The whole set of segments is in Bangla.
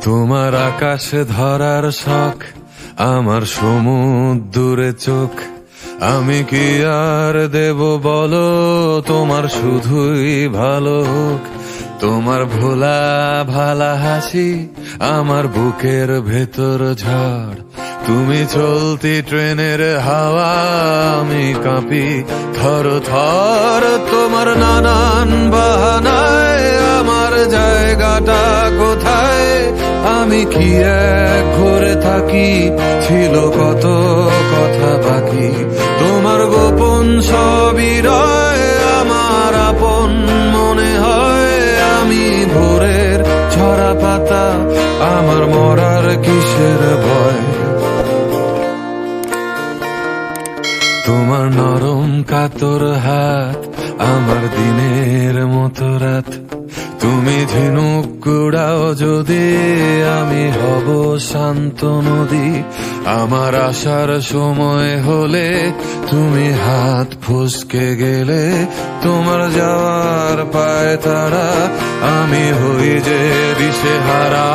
তোমার আকাশে ধরার শখ, আমার সমুদ্রে চোখ। আমি কি আর দেব বলো, তোমার শুধুই ভালো হোক। তোমার ভোলা ভালা হাসি আমার বুকের ভেতর ঝড়। তুমি চলতি ট্রেনের হাওয়া, আমি কাঁপি থর থর। তোমার নানান বাহানায় আমার জায়গাটা কোথায়? আমি কি এক ঘরে থাকি, ছিল কত কথা বাকি। তোমার গোপন সবই রয়, আমার আপন মনে হয়। আমি ভোরের ঝরা পাতা, আমার মরার কিসের ভয়? তোমার নরম কাতর হাত আমার দিনের মতো রাত। তুমি ঝিনুক কুড়াও যদি, আমি হব শান্ত নদী। আমার আসার সময় হলে তুমি হাত ফসকে গেলে। তোমার যাওয়ার পায় তারা, আমি হই যে দিশেহারা।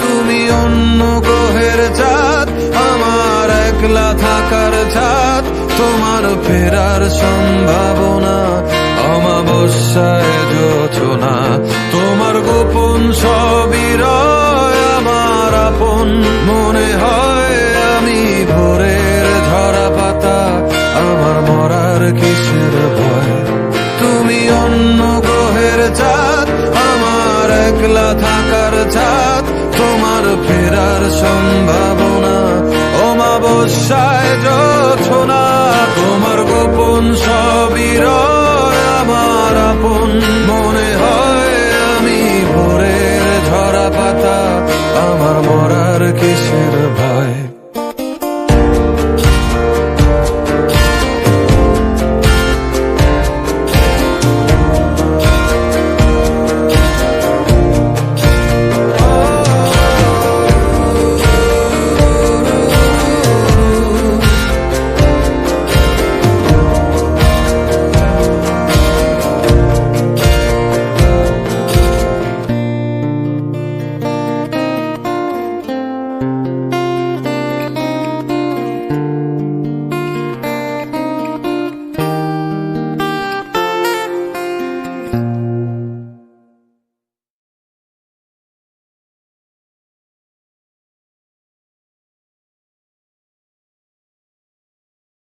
তুমি অন্য গ্রহের চাঁদ, আমার একলা থাকার ছাদ। তোমার ফেরার সম্ভাবনা অমাবস্যায় জোছনা। তোমার গোপন সবই রয়, আমার আপন মনে হয়। আমি ভোরের ঝরা পাতা, আমার মরার কিসের ভয়? তুমি অন্য গ্রহের চাঁদ, আমার একলা থাকার ছাদ। তোমার ফেরার সম্ভাবনা অমাবস্যায় জোছনা। তোমার গোপন সবই রয়, আমার আপন মনে হয়। আমি ভোরের ঝরা পাতা, আমার মরার কিসের ভয়?